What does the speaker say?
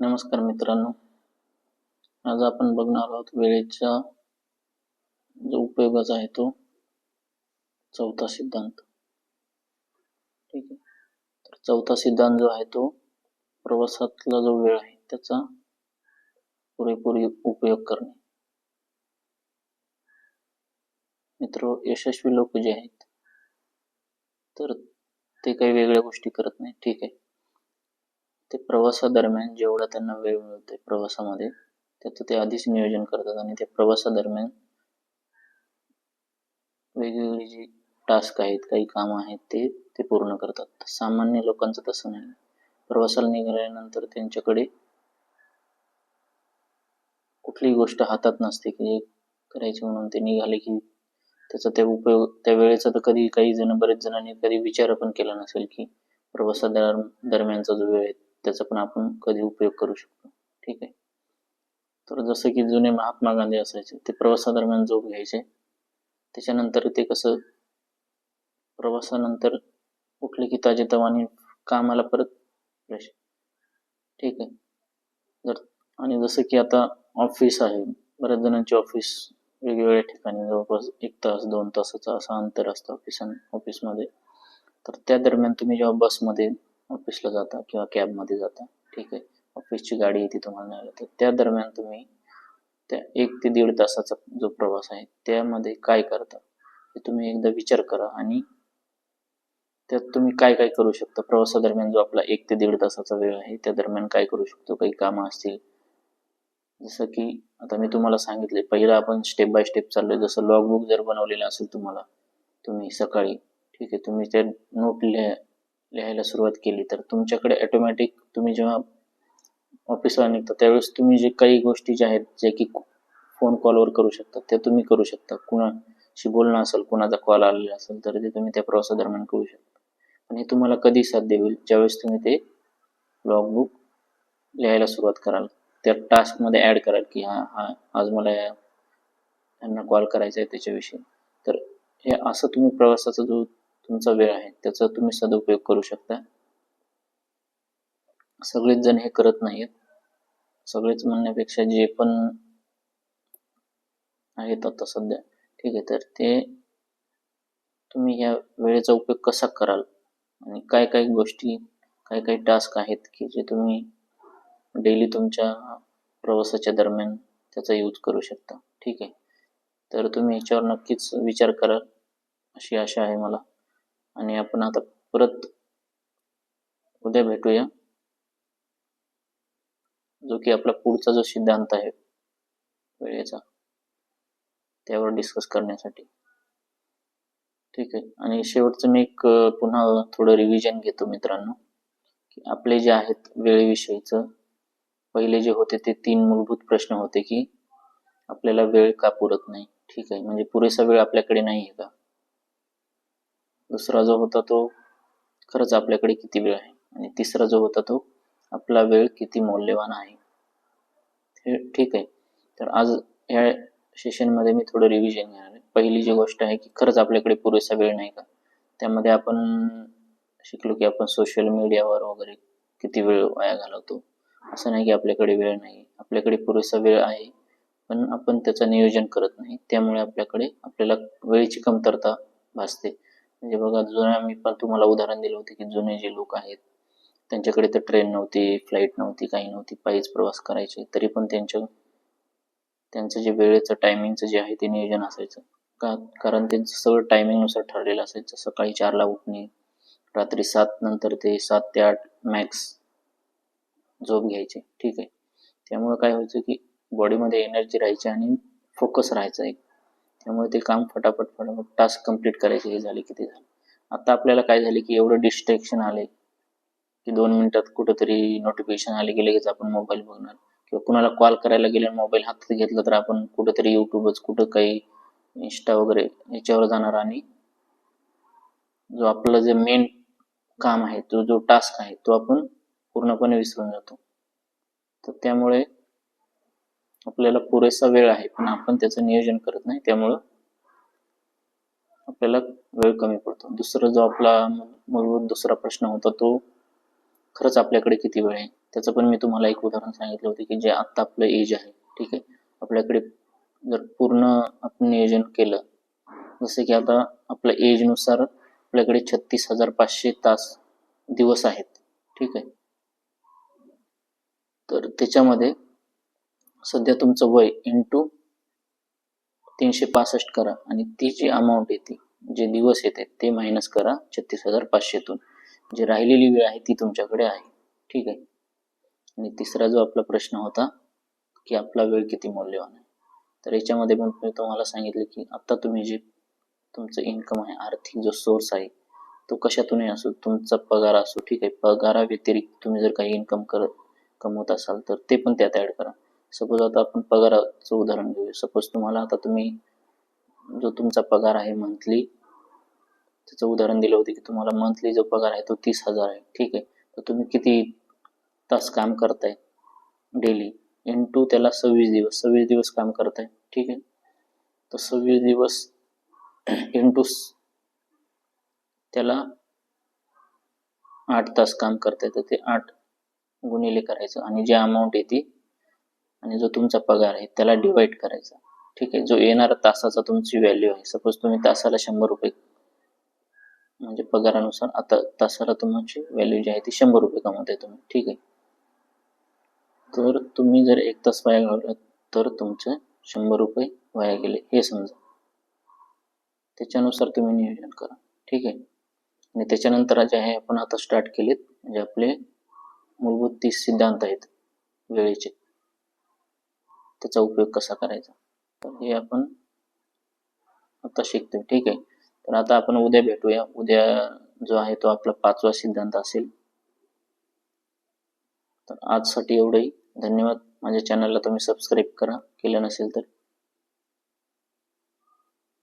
नमस्कार मित्रांनो, आज आपण बघणार आहोत वेळेचा जो उपयोगाचा आहे तो चौथा सिद्धांत. ठीक आहे. तर चौथा सिद्धांत जो आहे तो प्रवासातला जो वेळ आहे त्याचा पुरेपूर उपयोग करणे. मित्र, यशस्वी लोक जे आहेत तर ते काही वेगळ्या गोष्टी करत नाही. ठीक आहे. ते प्रवासादरम्यान जेवढा त्यांना वेळ मिळतोय प्रवासामध्ये त्याचं ते आधीच नियोजन करतात आणि त्या प्रवासादरम्यान वेगवेगळी जी टास्क आहेत, काही काम आहेत ते पूर्ण करतात. सामान्य लोकांचं तसं नाही. प्रवासाला निघाल्यानंतर त्यांच्याकडे कुठलीही गोष्ट हातात नसते की जे करायची म्हणून ते निघाले की त्याचा ते उपयोग त्या वेळेचा तर कधी काही जण बरेच जणांनी कधी विचार पण केला नसेल की प्रवासादरम्यानचा जो वेळ आहे त्याचा पण आपण कधी उपयोग करू शकतो. ठीक आहे. तर जसं की जुने महात्मा गांधी असायचे, ते प्रवासादरम्यान झोप घ्यायचे. त्याच्यानंतर ते कसं प्रवासानंतर उठले की ताजेतवाने कामाला परत फ्रेश. ठीक आहे. आणि जसं की आता ऑफिस आहे, बऱ्याच जणांचे ऑफिस वेगवेगळ्या ठिकाणी जवळपास 1 तास 2 तासाचं असं अंतर असतं ऑफिसमध्ये. तर त्या दरम्यान तुम्ही जेव्हा बसमध्ये ऑफिसला जाता किंवा कॅबमध्ये जाता, ठीक आहे, ऑफिसची गाडी येते तुम्हाला न्यायला, तर त्या दरम्यान तुम्ही त्या 1 ते 1.5 तासाचा जो प्रवास आहे त्यामध्ये काय करता हे तुम्ही एकदा विचार करा आणि त्यात तुम्ही काय काय करू शकता. प्रवासादरम्यान जो आपला 1 ते 1.5 तासाचा वेळ आहे त्या दरम्यान काय करू शकतो, काही कामं असतील. जसं की आता मी तुम्हाला सांगितले, पहिलं आपण स्टेप बाय स्टेप चाललोय. जसं लॉगबुक जर बनवलेलं असेल तुम्ही सकाळी, ठीक आहे, तुम्ही ते नोट लिहायला सुरुवात केली तर तुमच्याकडे ऑटोमॅटिक तुम्ही जेव्हा ऑफिसला निघता त्यावेळेस तुम्ही जे काही गोष्टी ज्या आहेत जे की फोन कॉलवर करू शकता त्या तुम्ही करू शकता. कुणाशी बोलणं असेल, कुणाचा कॉल आलेला असेल तर ते तुम्ही त्या प्रवासादरम्यान करू शकता. पण हे तुम्हाला कधी साध्य होईल, ज्यावेळेस तुम्ही ते लॉगबुक लिहायला सुरुवात कराल, त्या टास्कमध्ये ॲड कराल की हा आज मला यांना कॉल करायचा आहे त्याच्याविषयी. तर हे असं तुम्ही प्रवासाचा जो तुमचा वेळ आहे त्याचा तुम्ही सदुपयोग करू शकता. सगळेच जण हे करत नाहीत. सगळेच म्हणण्यापेक्षा जे पण आहेत आता सध्या, ठीक आहे, तर ते तुम्ही या वेळेचा उपयोग कसा कराल आणि काय काय गोष्टी, काय काय टास्क आहेत की जे तुम्ही डेली तुमच्या प्रवासाच्या दरम्यान त्याचा यूज करू शकता. ठीक आहे. तर तुम्ही याच्यावर नक्कीच विचार कराल अशी आशा आहे मला. आणि आपण आता परत उद्या भेटूया, जो की आपला पुढचा जो सिद्धांत आहे वेळेचा त्यावर डिस्कस करण्यासाठी. ठीक आहे. आणि शेवटचं मी एक पुन्हा थोडं रिव्हिजन घेतो मित्रांनो, की आपले जे आहेत वेळेविषयीचं पहिले जे होते ते 3 मूलभूत प्रश्न होते की आपल्याला वेळ का पुरत नाही. ठीक आहे, म्हणजे पुरेसा वेळ आपल्याकडे नाही आहे का. दुसरा जो होता तो खरंच आपल्याकडे किती वेळ आहे. आणि तिसरा जो होता तो आपला वेळ किती मौल्यवान आहे. ठीक आहे. तर आज ह्या सेशनमध्ये मी थोडं रिव्हिजन घेणार आहे. पहिली जी गोष्ट आहे की खरंच आपल्याकडे पुरेसा वेळ नाही का. त्यामध्ये आपण शिकलो की आपण सोशल मीडियावर वगैरे किती वेळ वाया घालवतो. असं नाही की आपल्याकडे वेळ नाही, आपल्याकडे पुरेसा वेळ आहे पण आपण त्याचं नियोजन करत नाही. त्यामुळे आपल्याला वेळेची कमतरता भासते. म्हणजे बघा, मी पण तुम्हाला उदाहरण दिलं होतं की जुने जे लोक आहेत त्यांच्याकडे तर ट्रेन नव्हती, फ्लाईट नव्हती, काही नव्हती, पायीच प्रवास करायचे. तरी पण त्यांचं जे वेळेचं टायमिंगचं जे आहे ते नियोजन असायचं. कारण त्यांचं सगळं टायमिंगनुसार ठरलेलं असायचं. सकाळी 4ला उठणे, रात्री 7 नंतर ते 7 ते 8 मॅक्स झोप घ्यायचे. ठीक आहे. त्यामुळे काय व्हायचं की बॉडीमध्ये एनर्जी राहायची आणि फोकस राहायचा एक. त्यामुळे ते काम फटाफट टास्क कंप्लीट करायचे. हे झाले की ते झाले. आता आपल्याला काय झाले की एवढं डिस्ट्रॅक्शन आले की 2 मिनिटात कुठंतरी नोटिफिकेशन आले की लगेच आपण मोबाईल बघणार, किंवा कुणाला कॉल करायला गेले मोबाईल हातात घेतला तर आपण कुठंतरी युट्यूबच, कुठं काही इंस्टा वगैरे याच्यावर जाणार आणि जो आपलं जे मेन काम आहे, जो टास्क आहे तो आपण पूर्णपणे विसरून जातो. तर त्यामुळे आपल्याला पुरेसा वेळ आहे पण आपण त्याचं नियोजन करत नाही, त्यामुळं आपल्याला वेळ कमी पडतो. दुसरा जो आपला मूलभूत दुसरा प्रश्न होता तो खरंच आपल्याकडे किती वेळ आहे. त्याचं पण मी तुम्हाला एक उदाहरण सांगितलं होतं की जे आत्ता आपलं एज आहे, ठीक आहे, आपल्याकडे जर पूर्ण आपण नियोजन केलं, जसं की आता आपल्या एजनुसार आपल्याकडे 36,500 तास दिवस आहेत, ठीक आहे. तर त्याच्यामध्ये सध्या तुमचं वय इंटू 365 करा आणि ती जी अमाऊंट येते, जे दिवस येते ते मायनस करा 36,500तून. जी राहिलेली वेळ आहे ती तुमच्याकडे आहे, ठीक आहे. आणि तिसरा जो आपला प्रश्न होता की आपला वेळ किती मौल्यवान आहे, तर याच्यामध्ये पण मी तुम्हाला सांगितले की आता तुम्ही जे तुमचं इन्कम आहे, आर्थिक जो सोर्स आहे तो कशातूनही असो, तुमचा पगार असो, ठीक आहे, पगारा व्यतिरिक्त तुम्ही जर काही इन्कम कमवत असाल तर ते पण त्यात ऍड करा. सपोज आता आपण पगाराचं उदाहरण घेऊया. सपोज तुम्हाला आता तुम्ही जो तुमचा पगार आहे मंथली, त्याचं उदाहरण दिलं होतं की तुम्हाला मंथली जो पगार आहे तो 30,000 आहे, ठीक आहे. तर तुम्ही किती तास काम करताय डेली, इंटू त्याला 26 दिवस काम करताय, ठीक आहे. तर 26 दिवस इंटू त्याला 8 तास काम करताय, तर ते 8 गुणिले करायचं आणि जे अमाऊंट येते आणि जो तुमचा पगार आहे त्याला डिवाइड करायचा, ठीक आहे. जो येणारा तासाचा तुमची व्हॅल्यू आहे, सपोज तुम्ही तासाला 100 रुपये म्हणजे पगारानुसार आता तासाला तुमची व्हॅल्यू जी आहे ती 100 रुपये कमवताय तुम्ही, ठीक आहे. तर तुम्ही जर 1 तास वाया घालवला तर तुमचे 100 रुपये वाया गेले हे समजा. त्याच्यानुसार तुम्ही नियोजन करा, ठीक आहे. आणि त्याच्यानंतर जे आहे आपण आता स्टार्ट केलेत म्हणजे आपले मूलभूत 30 सिद्धांत आहेत वेळेचे, त्याचा उपयोग कसा करायचा तर हे आपण आता शिकतोय, ठीक आहे. तर आता आपण उद्या भेटूया. उद्या जो आहे तो आपला 5वा सिद्धांत असेल. तर आजसाठी एवढंही. धन्यवाद. माझ्या चॅनलला तुम्ही सबस्क्राईब करा केलं नसेल तर.